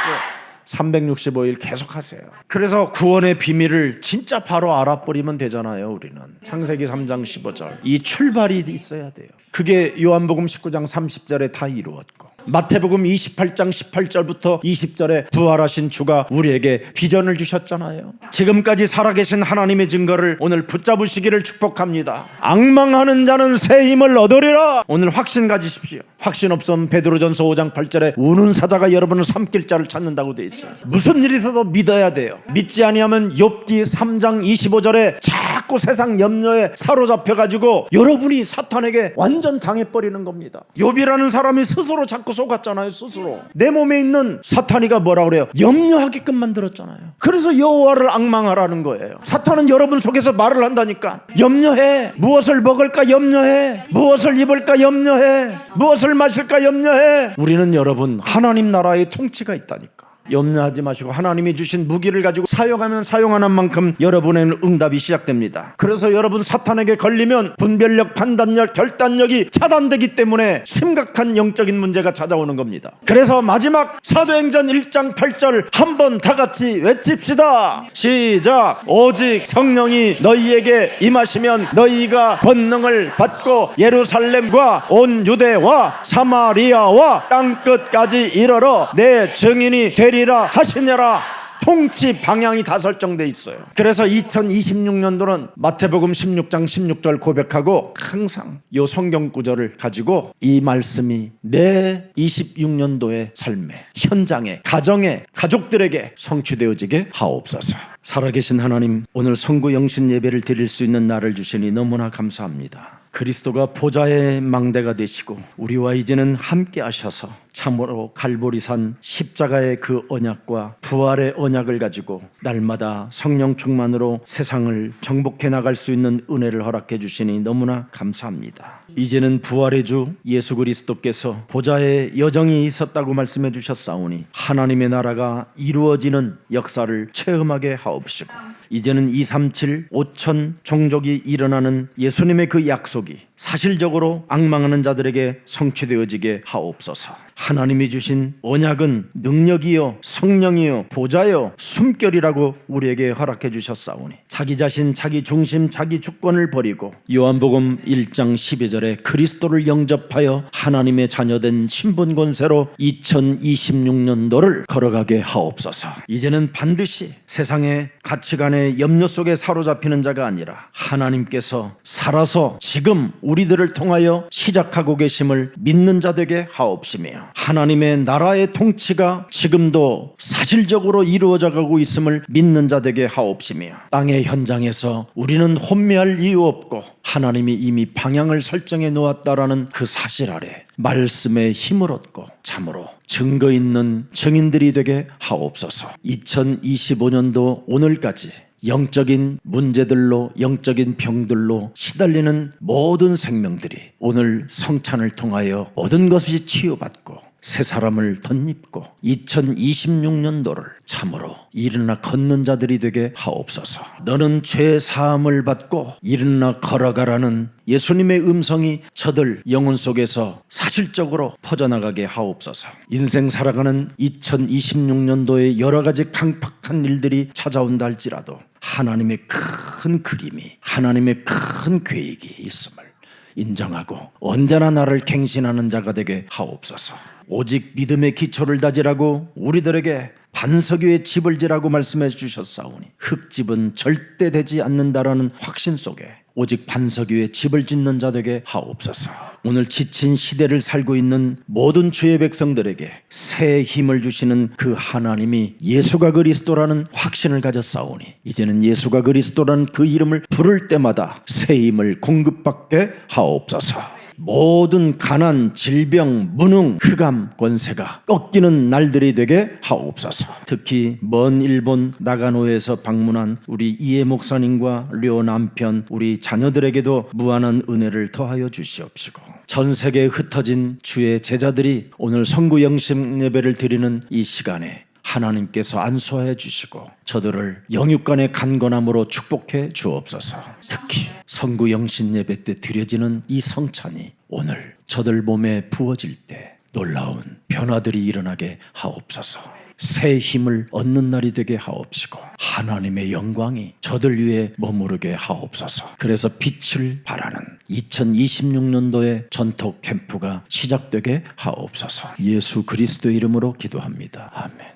365일 계속하세요. 그래서 구원의 비밀을 진짜 바로 알아버리면 되잖아요. 우리는 창세기 3장 15절 이 출발이 있어야 돼요. 그게 요한복음 19장 30절에 다 이루었고, 마태복음 28장 18절부터 20절에 부활하신 주가 우리에게 비전을 주셨잖아요. 지금까지 살아계신 하나님의 증거를 오늘 붙잡으시기를 축복합니다. 앙망하는 자는 새 힘을 얻으리라. 오늘 확신 가지십시오. 확신 없으면 베드로전서 5장 8절에 우는 사자가 여러분을 삼킬 자를 찾는다고 돼 있어요. 무슨 일이 있어도 믿어야 돼요. 믿지 아니하면 욥기 3장 25절에 자꾸 세상 염려에 사로잡혀가지고 여러분이 사탄에게 완전 당해버리는 겁니다. 욥이라는 사람이 스스로 자꾸 속았잖아요. 스스로 내 몸에 있는 사탄이가 뭐라 그래요? 염려하게끔 만들었잖아요. 그래서 여호와를 앙망하라는 거예요. 사탄은 여러분 속에서 말을 한다니까. 염려해. 무엇을 먹을까 염려해. 무엇을 입을까 염려해. 무엇을 마실까 염려해. 우리는 여러분, 하나님 나라의 통치가 있다니까. 염려하지 마시고 하나님이 주신 무기를 가지고 사용하면 사용하는 만큼 여러분의 응답이 시작됩니다. 그래서 여러분, 사탄에게 걸리면 분별력, 판단력, 결단력이 차단되기 때문에 심각한 영적인 문제가 찾아오는 겁니다. 그래서 마지막 사도행전 1장 8절 한번 다 같이 외칩시다. 시작. 오직 성령이 너희에게 임하시면 너희가 권능을 받고 예루살렘과 온 유대와 사마리아와 땅끝까지 이르러 내 증인이 되리라 하시느라. 통치 방향이 다 설정돼 있어요. 그래서 2026년도는 마태복음 16장 16절 고백하고 항상 이 성경 구절을 가지고 이 말씀이 내 26년도의 삶에, 현장에, 가정에, 가족들에게 성취되어지게 하옵소서. 살아계신 하나님, 오늘 성구 영신 예배를 드릴 수 있는 날을 주시니 너무나 감사합니다. 그리스도가 보좌의 망대가 되시고 우리와 이제는 함께 하셔서 참으로 갈보리산 십자가의 그 언약과 부활의 언약을 가지고 날마다 성령 충만으로 세상을 정복해 나갈 수 있는 은혜를 허락해 주시니 너무나 감사합니다. 이제는 부활의 주 예수 그리스도께서 보좌에 여정이 있었다고 말씀해 주셨사오니 하나님의 나라가 이루어지는 역사를 체험하게 하옵시고, 이제는 237 5천 종족이 일어나는 예수님의 그 약속이 사실적으로 앙망하는 자들에게 성취되어지게 하옵소서. 하나님이 주신 언약은 능력이요 성령이요 보좌요 숨결이라고 우리에게 허락해 주셨사오니 자기 자신, 자기 중심, 자기 주권을 버리고 요한복음 1장 12절에 그리스도를 영접하여 하나님의 자녀된 신분 권세로 2026년도를 걸어가게 하옵소서. 이제는 반드시 세상의 가치관의 염려 속에 사로잡히는 자가 아니라 하나님께서 살아서 지금 우리들을 통하여 시작하고 계심을 믿는 자 되게 하옵시며, 하나님의 나라의 통치가 지금도 사실적으로 이루어져 가고 있음을 믿는 자 되게 하옵시며, 땅의 현장에서 우리는 혼미할 이유 없고 하나님이 이미 방향을 설정해 놓았다라는 그 사실 아래 말씀의 힘을 얻고 참으로 증거 있는 증인들이 되게 하옵소서. 2025년도 오늘까지 영적인 문제들로, 영적인 병들로 시달리는 모든 생명들이 오늘 성찬을 통하여 모든 것이 치유받고 새 사람을 덧입고 2026년도를 참으로 일어나 걷는 자들이 되게 하옵소서. 너는 죄 사함을 받고 일어나 걸어가라는 예수님의 음성이 저들 영혼 속에서 사실적으로 퍼져나가게 하옵소서. 인생 살아가는 2026년도에 여러 가지 강팍한 일들이 찾아온다 할지라도 하나님의 큰 그림이, 하나님의 큰 계획이 있음을 인정하고 언제나 나를 갱신하는 자가 되게 하옵소서. 오직 믿음의 기초를 다지라고 우리들에게 반석 위에 집을 지라고 말씀해 주셨사오니 흙집은 절대 되지 않는다라는 확신 속에 오직 반석 위에 집을 짓는 자 되게 하옵소서. 오늘 지친 시대를 살고 있는 모든 주의 백성들에게 새 힘을 주시는 그 하나님이 예수가 그리스도라는 확신을 가졌사오니 이제는 예수가 그리스도라는 그 이름을 부를 때마다 새 힘을 공급받게 하옵소서. 모든 가난, 질병, 무능, 흑암 권세가 꺾이는 날들이 되게 하옵소서. 특히 먼 일본 나가노에서 방문한 우리 이해 목사님과 료 남편, 우리 자녀들에게도 무한한 은혜를 더하여 주시옵시고, 전 세계에 흩어진 주의 제자들이 오늘 성구 영신 예배를 드리는 이 시간에 하나님께서 안수하여 주시고 저들을 영육간의 간건함으로 축복해 주옵소서. 특히 성구 영신 예배 때 드려지는 이 성찬이 오늘 저들 몸에 부어질 때 놀라운 변화들이 일어나게 하옵소서. 새 힘을 얻는 날이 되게 하옵시고 하나님의 영광이 저들 위에 머무르게 하옵소서. 그래서 빛을 발하는 2026년도의 전통 캠프가 시작되게 하옵소서. 예수 그리스도 이름으로 기도합니다. 아멘.